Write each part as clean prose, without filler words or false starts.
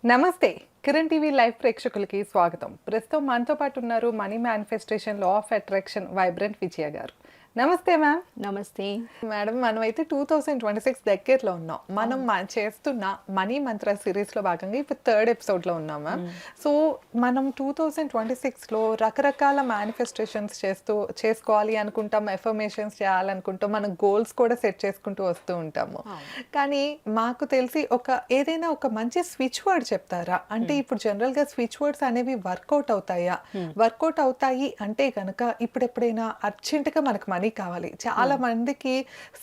నమస్తే. Kiran TV live ప్రేక్షకులకి స్వాగతం. ప్రస్తుతం మనతో పాటు ఉన్నారు money manifestation law of attraction vibrant Vijaya garu. నమస్తే మ్యామ్. నమస్తే మేడం, మనమైతే 2026 దగ్గరలో ఉన్నాం. మనం చేస్తున్న మనీ మంత్ర సిరీస్లో భాగంగా ఇప్పుడు 3rd ఎపిసోడ్లో ఉన్నాం మ్యామ్. సో మనం 2026లో రకరకాల మేనిఫెస్టేషన్స్ చేసుకోవాలి అనుకుంటాం, ఎఫర్మేషన్స్ చేయాలనుకుంటాం, మనం గోల్స్ కూడా సెట్ చేసుకుంటూ వస్తూ ఉంటాము. కానీ మాకు తెలిసి ఏదైనా ఒక మంచి స్విచ్ వర్డ్ చెప్తారా? అంటే ఇప్పుడు జనరల్గా స్విచ్ వర్డ్స్ అనేవి వర్కౌట్ అవుతాయా? వర్కౌట్ అవుతాయి అంటే కనుక ఇప్పుడు ఎప్పుడైనా అర్జెంటుగా మనకు మనీ కావాలి, చాలా మందికి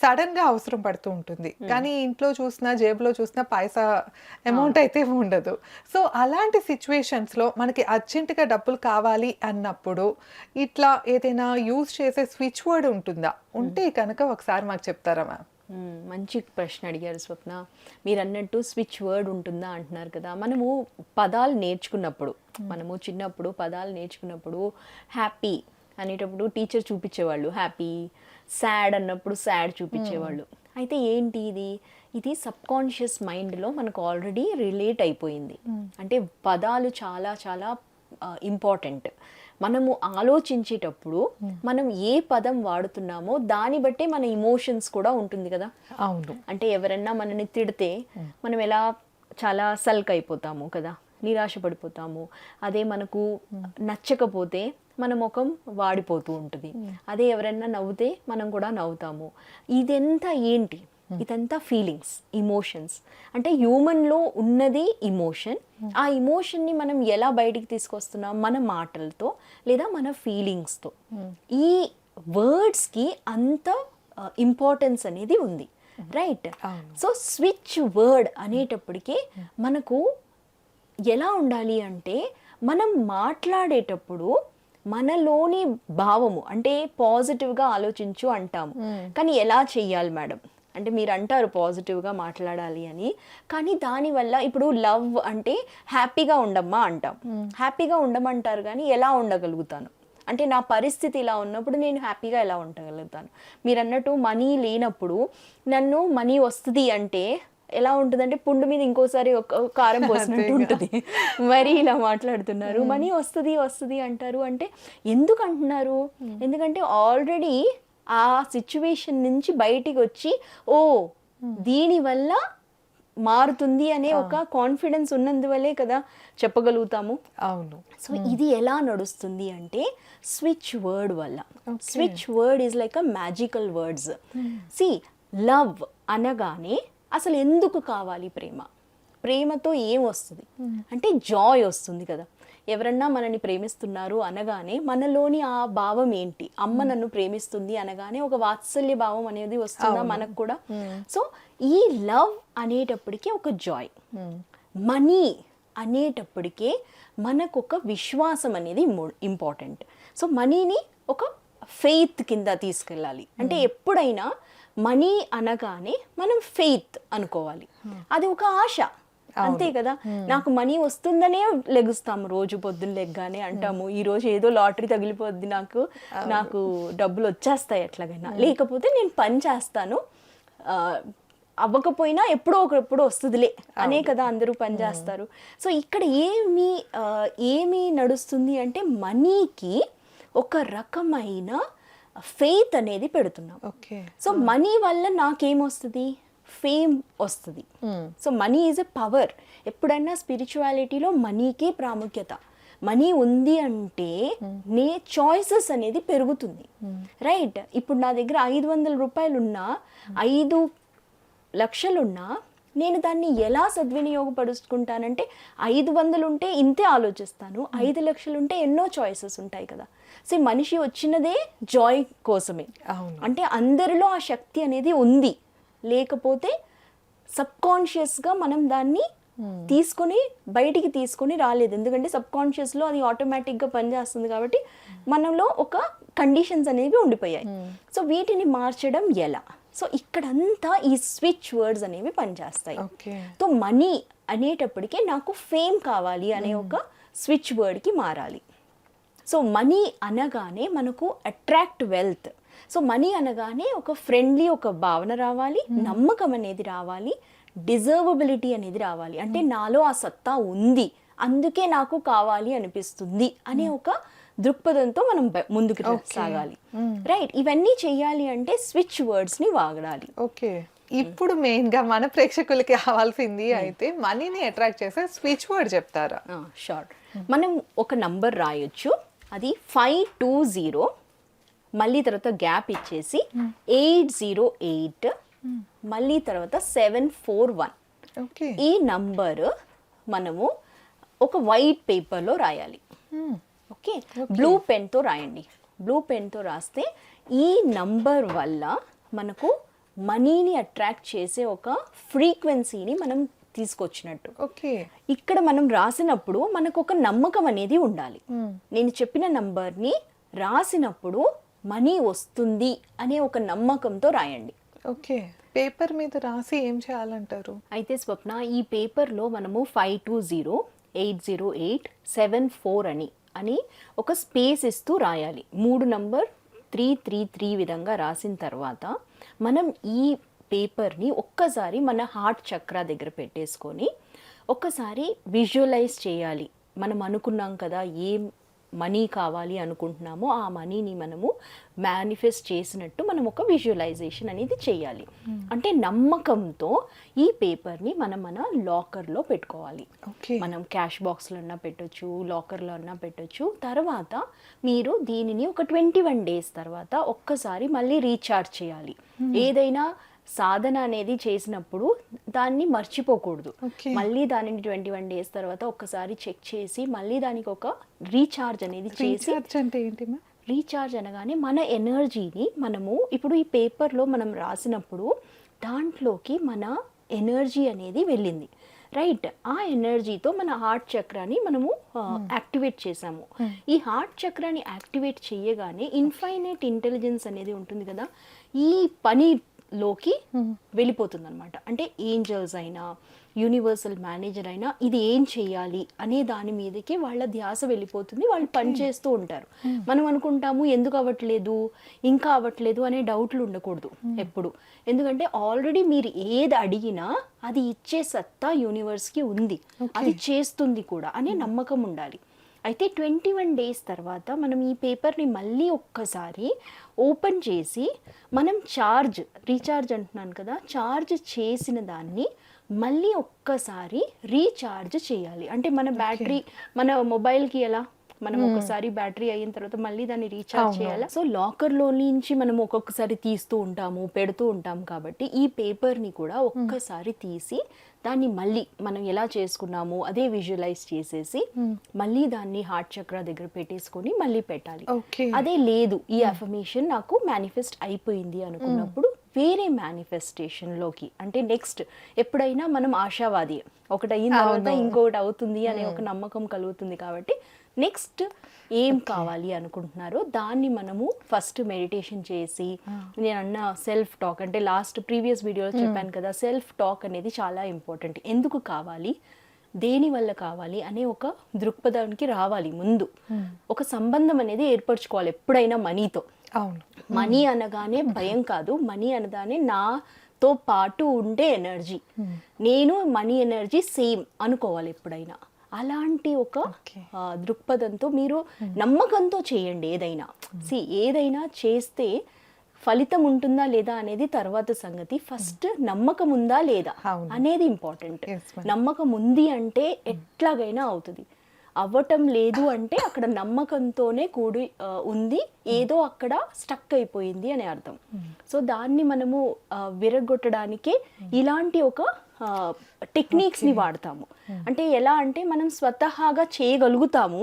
సడన్ గా అవసరం పడుతూ ఉంటుంది, కానీ ఇంట్లో చూసినా జేబులో చూసినా పైసా అమౌంట్ అయితే ఉండదు. సో అలాంటి సిచ్యువేషన్స్ లో మనకి అర్జెంట్ గా డబ్బులు కావాలి అన్నప్పుడు ఇట్లా ఏదైనా యూజ్ చేసే స్విచ్ వర్డ్ ఉంటుందా? ఉంటే కనుక ఒకసారి మాకు చెప్తారా మ్యామ్? మంచి ప్రశ్న అడిగారు స్వప్న. మీరు అన్నట్టు స్విచ్ వర్డ్ ఉంటుందా అంటున్నారు కదా. మనము పదాలు నేర్చుకున్నప్పుడు, మనము చిన్నప్పుడు పదాలు నేర్చుకున్నప్పుడు హ్యాపీ అనేటప్పుడు టీచర్ చూపించేవాళ్ళు హ్యాపీ, సాడ్ అన్నప్పుడు సాడ్ చూపించేవాళ్ళు. అయితే ఏంటి ఇది సబ్ కాన్షియస్ మైండ్లో మనకు ఆల్రెడీ రిలేట్ అయిపోయింది. అంటే పదాలు చాలా చాలా ఇంపార్టెంట్. మనము ఆలోచించేటప్పుడు మనం ఏ పదం వాడుతున్నామో దాన్ని బట్టే మన ఇమోషన్స్ కూడా ఉంటుంది కదా. అవును. అంటే ఎవరన్నా మనని తిడితే మనం ఎలా చాలా సల్క్ అయిపోతాము కదా, నిరాశ పడిపోతాము. అదే మనకు నచ్చకపోతే మన ముఖం వాడిపోతూ ఉంటుంది. అదే ఎవరైనా నవ్వుతే మనం కూడా నవ్వుతాము. ఇదంతా ఏంటి? ఇదంతా ఫీలింగ్స్, ఇమోషన్స్. అంటే హ్యూమన్లో ఉన్నది ఇమోషన్. ఆ ఇమోషన్ని మనం ఎలా బయటికి తీసుకొస్తున్నాం? మన మాటలతో లేదా మన ఫీలింగ్స్తో. ఈ వర్డ్స్కి అంత ఇంపార్టెన్స్ అనేది ఉంది, రైట్? సో స్విచ్ వర్డ్ అనేటప్పటికీ మనకు ఎలా ఉండాలి అంటే, మనం మాట్లాడేటప్పుడు మనలోని భావము, అంటే పాజిటివ్గా ఆలోచించు అంటాము, కానీ ఎలా చెయ్యాలి మేడం అంటే మీరు అంటారు పాజిటివ్గా మాట్లాడాలి అని, కానీ దానివల్ల ఇప్పుడు లవ్ అంటే హ్యాపీగా ఉండమ్మా అంటాం, హ్యాపీగా ఉండమంటారు, కానీ ఎలా ఉండగలుగుతాను అంటే నా పరిస్థితి ఇలా ఉన్నప్పుడు నేను హ్యాపీగా ఎలా ఉండగలుగుతాను? మీరు అన్నట్టు మనీ లేనప్పుడు నన్ను మనీ వస్తుంది అంటే ఎలా ఉంటుందంటే పుండు మీద ఇంకోసారి ఒక కారం పోసినట్టు ఉంటుంది. మరి ఇలా మాట్లాడుతున్నారు, మనీ వస్తుంది వస్తుంది అంటారు. అంటే ఎందుకు అంటున్నారు? ఎందుకంటే ఆల్రెడీ ఆ సిచ్యువేషన్ నుంచి బయటికి వచ్చి దీనివల్ల మారుతుంది అనే ఒక కాన్ఫిడెన్స్ ఉన్నందువల్లే కదా చెప్పగలుగుతాము. అవును. సో ఇది ఎలా నడుస్తుంది అంటే స్విచ్ వర్డ్ వల్ల. Switch word is like a magical words. See, love అనగానే అసలు ఎందుకు కావాలి ప్రేమ? ప్రేమతో ఏం వస్తుంది అంటే జాయ్ వస్తుంది కదా. ఎవరన్నా మనని ప్రేమిస్తున్నారు అనగానే మనలోని ఆ భావం ఏంటి? అమ్మ నన్ను ప్రేమిస్తుంది అనగానే ఒక వాత్సల్య భావం అనేది వస్తుందా మనకు కూడా? సో ఈ లవ్ అనేటప్పటికీ ఒక జాయ్. మనీ అనేటప్పటికే మనకు ఒక విశ్వాసం అనేది ఇంపార్టెంట్. సో మనీని ఒక ఫెయిత్ కింద తీసుకెళ్ళాలి. అంటే ఎప్పుడైనా మనీ అనగానే మనం ఫెయిత్ అనుకోవాలి. అది ఒక ఆశ, అంతే కదా. నాకు మనీ వస్తుందనే లెగుస్తాము, రోజు పొద్దున్న లెగ్గానే అంటాము ఈ రోజు ఏదో లాటరీ తగిలిపోద్ది, నాకు డబ్బులు వచ్చేస్తాయి ఎట్లాగైనా, లేకపోతే నేను పని చేస్తాను, అవ్వకపోయినా ఎప్పుడో ఒకప్పుడు వస్తుందిలే అనే కదా అందరూ పని చేస్తారు. సో ఇక్కడ ఏమి నడుస్తుంది అంటే మనీకి ఒక రకమైన ఫెయిత్ అనేది పెడుతున్నాం. సో మనీ వల్ల నాకేమొస్తుంది? ఫేమ్ వస్తుంది. So money is a power. ఎప్పుడైనా స్పిరిచువాలిటీలో మనీకే ప్రాముఖ్యత. మనీ ఉంది అంటే నీ చాయిసెస్ అనేది పెరుగుతుంది, రైట్? ఇప్పుడు నా దగ్గర 500 రూపాయలు ఉన్నా, 5 లక్షలున్నా నేను దాన్ని ఎలా సద్వినియోగపరుచుకుంటానంటే 500 ఉంటే ఇంతే ఆలోచిస్తాను, 5 లక్షలు ఉంటే ఎన్నో చాయిసెస్ ఉంటాయి కదా. సో మనిషి వచ్చినదే జాయ్ కోసమే. అంటే అందరిలో ఆ శక్తి అనేది ఉంది, లేకపోతే సబ్ కాన్షియస్గా మనం దాన్ని బయటికి తీసుకొని రాలేదు. ఎందుకంటే సబ్ కాన్షియస్లో అది ఆటోమేటిక్గా పనిచేస్తుంది కాబట్టి మనలో ఒక కండిషన్స్ అనేవి ఉండిపోయాయి. సో వీటిని మార్చడం ఎలా? సో ఇక్కడంతా ఈ స్విచ్ వర్డ్స్ అనేవి పనిచేస్తాయి. సో మనీ అనేటప్పటికీ నాకు ఫేమ్ కావాలి అనే ఒక స్విచ్ వర్డ్కి మారాలి. సో మనీ అనగానే మనకు అట్రాక్ట్ వెల్త్, సో మనీ అనగానే ఒక ఫ్రెండ్లీ ఒక భావన రావాలి, నమ్మకం అనేది రావాలి, డిజర్వబిలిటీ అనేది రావాలి. అంటే నాలో ఆ సత్తా ఉంది, అందుకే నాకు కావాలి అనిపిస్తుంది అనే ఒక దృక్పథంతో మనం ముందుకు సాగాలి. రైట్, ఇవన్నీ చెయ్యాలి అంటే స్విచ్ వర్డ్స్ ని వాడాలి. ఓకే, ఇప్పుడు మెయిన్ గా మన ప్రేక్షకులకి కావాల్సింది అయితే మనీని అట్రాక్ట్ చేసే స్విచ్ వర్డ్ చెప్తారా? షూర్. మనం ఒక నంబర్ రాయొచ్చు, అది 520, మళ్ళీ తర్వాత గ్యాప్ ఇచ్చేసి 808, మళ్ళీ తర్వాత 741. ఓకే, ఈ నంబర్ మనము ఒక వైట్ పేపర్లో రాయాలి. ఓకే, బ్లూ పెన్తో రాయండి. బ్లూ పెన్తో రాస్తే ఈ నంబర్ వల్ల మనకు మనీని అట్రాక్ట్ చేసే ఒక ఫ్రీక్వెన్సీని మనం తీసుకొచ్చినట్టు. ఓకే, ఇక్కడ మనం రాసినప్పుడు మనకు ఒక నమ్మకం అనేది ఉండాలి. నేను చెప్పిన నంబర్ని రాసినప్పుడు మనీ వస్తుంది అనే ఒక నమ్మకంతో రాయండి. ఓకే, పేపర్ మీద రాసి ఏం చేయాలంటారు? అయితే స్వప్న, ఈ పేపర్లో మనము 520, 808, 74 అని ఒక స్పేస్ ఇస్తూ రాయాలి. 3 నంబర్ 333 విధంగా రాసిన తర్వాత మనం ఈ పేపర్ని ఒక్కసారి మన హార్ట్ చక్రా దగ్గర పెట్టేసుకొని ఒక్కసారి విజువలైజ్ చేయాలి. మనం అనుకున్నాం కదా, ఏం మనీ కావాలి అనుకుంటున్నామో ఆ మనీని మనము మేనిఫెస్ట్ చేసినట్టు మనం ఒక విజువలైజేషన్ అనేది చేయాలి. అంటే నమ్మకంతో ఈ పేపర్ని మనం మన లాకర్లో పెట్టుకోవాలి. మనం క్యాష్ బాక్స్లో అన్నా పెట్టొచ్చు, లాకర్లో అన్నా పెట్టొచ్చు. తర్వాత మీరు దీనిని ఒక 21 days తర్వాత ఒక్కసారి మళ్ళీ రీఛార్జ్ చేయాలి. ఏదైనా సాధన అనేది చేసినప్పుడు దాన్ని మర్చిపోకూడదు. మళ్ళీ దానిని 21 days తర్వాత ఒక్కసారి చెక్ చేసి మళ్ళీ దానికి ఒక రీఛార్జ్ అనేది చేసి. అంటే ఏంటి? రీఛార్జ్ అనగానే మన ఎనర్జీని మనము ఇప్పుడు ఈ పేపర్లో మనం రాసినప్పుడు దాంట్లోకి మన ఎనర్జీ అనేది వెళ్ళింది. రైట్, ఆ ఎనర్జీతో మన హార్ట్ చక్రాన్ని మనము యాక్టివేట్ చేసాము. ఈ హార్ట్ చక్రాన్ని యాక్టివేట్ చేయగానే ఇన్ఫైనైట్ ఇంటెలిజెన్స్ అనేది ఉంటుంది కదా, ఈ పనిలోకి వెళ్ళిపోతుంది అనమాట. అంటే ఏంజల్స్ అయినా యూనివర్సల్ మేనేజర్ అయినా ఇది ఏం చేయాలి అనే దాని మీదకి వాళ్ళ ధ్యాస వెళ్ళిపోతుంది, వాళ్ళు పని చేస్తూ ఉంటారు. మనం అనుకుంటాము ఎందుకు అవ్వట్లేదు, ఇంకా అవ్వట్లేదు అనే డౌట్లు ఉండకూడదు ఎప్పుడు. ఎందుకంటే ఆల్రెడీ మీరు ఏది అడిగినా అది ఇచ్చే సత్తా యూనివర్స్కి ఉంది, అది చేస్తుంది కూడా అనే నమ్మకం ఉండాలి. అయితే 21 days తర్వాత మనం ఈ పేపర్ని మళ్ళీ ఒక్కసారి ఓపెన్ చేసి మనం రీఛార్జ్ అంటున్నాను కదా, ఛార్జ్ చేసిన దాన్ని మళ్ళీ ఒక్కసారి రీఛార్జ్ చేయాలి. అంటే మన బ్యాటరీ, మన మొబైల్కి ఎలా మనం ఒకసారి బ్యాటరీ అయిన తర్వాత మళ్ళీ దాన్ని రీఛార్జ్ చేయాలి. సో లాకర్లో నుంచి మనం ఒక్కొక్కసారి తీస్తూ ఉంటాము, పెడుతూ ఉంటాము. కాబట్టి ఈ పేపర్ని కూడా ఒక్కసారి తీసి దాన్ని మళ్ళీ మనం ఎలా చేసుకున్నామో అదే విజువలైజ్ చేసేసి మళ్ళీ దాన్ని హార్ట్ చక్రా దగ్గర పెట్టేసుకొని మళ్ళీ పెట్టాలి. అదే లేదు, ఈ అఫర్మేషన్ నాకు మేనిఫెస్ట్ అయిపోయింది అనుకున్నప్పుడు వేరే మేనిఫెస్టేషన్లోకి, అంటే నెక్స్ట్ ఎప్పుడైనా మనం ఆశావాది, ఒకటి అయిన తర్వాత ఇంకొకటి అవుతుంది అనే ఒక నమ్మకం కలుగుతుంది. కాబట్టి నెక్స్ట్ ఏం కావాలి అనుకుంటున్నారో దాన్ని మనము ఫస్ట్ మెడిటేషన్ చేసి, నేను అన్న సెల్ఫ్ టాక్, అంటే లాస్ట్ ప్రీవియస్ వీడియోలో చెప్పాను కదా, సెల్ఫ్ టాక్ అనేది చాలా ఇంపార్టెంట్. ఎందుకు కావాలి, దేని వల్ల కావాలి అనే ఒక దృక్పథానికి రావాలి. ముందు ఒక సంబంధం అనేది ఏర్పరచుకోవాలి ఎప్పుడైనా మనీతో. అవును, మనీ అనగానే భయం కాదు, మనీ అనగానే నాతో పాటు ఉండే ఎనర్జీ, నేను మనీ ఎనర్జీ సేమ్ అనుకోవాలి ఎప్పుడైనా. అలాంటి ఒక దృక్పథంతో మీరు నమ్మకంతో చేయండి ఏదైనా. ఏదైనా చేస్తే ఫలితం ఉంటుందా లేదా అనేది తర్వాత సంగతి. ఫస్ట్ నమ్మకం ఉందా లేదా అనేది ఇంపార్టెంట్. నమ్మకం ఉంది అంటే ఎట్లాగైనా అవుతుంది, అవ్వటం లేదు అంటే అక్కడ నమ్మకంతోనే కూడి ఉంది, ఏదో అక్కడ స్టక్ అయిపోయింది అని అర్థం. సో దాన్ని మనము విరగొట్టడానికే ఇలాంటి ఒక టెక్నిక్స్ని వాడతాము. అంటే ఎలా అంటే మనం స్వతహాగా చేయగలుగుతాము,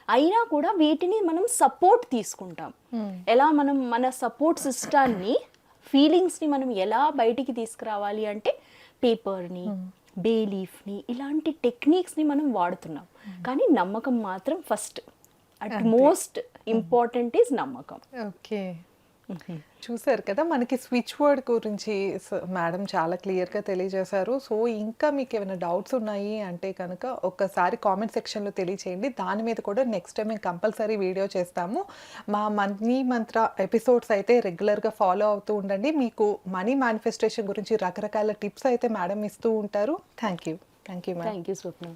అయినా కూడా వీటిని మనం సపోర్ట్ తీసుకుంటాం. ఎలా మనం మన సపోర్ట్ సిస్టాన్ని, ఫీలింగ్స్ని మనం ఎలా బయటికి తీసుకురావాలి అంటే పేపర్ని, బే లీఫ్ని, ఇలాంటి టెక్నిక్స్ని మనం వాడుతున్నాం. కానీ నమ్మకం మాత్రం first, at most important is నమ్మకం. ఓకే, చూసారు కదా మనకి స్విచ్ వర్డ్ గురించి మేడం చాలా క్లియర్గా తెలియజేశారు. సో ఇంకా మీకు ఏమైనా డౌట్స్ ఉన్నాయి అంటే కనుక ఒక్కసారి కామెంట్ సెక్షన్లో తెలియచేయండి. దాని మీద కూడా నెక్స్ట్ టైం మేము కంపల్సరీ వీడియో చేస్తాము. మా మనీ మంత్ర ఎపిసోడ్స్ అయితే రెగ్యులర్గా ఫాలో అవుతూ ఉండండి. మీకు మనీ మేనిఫెస్టేషన్ గురించి రకరకాల టిప్స్ అయితే మేడం ఇస్తూ ఉంటారు. Thank you ma'am. Thank you Swapna.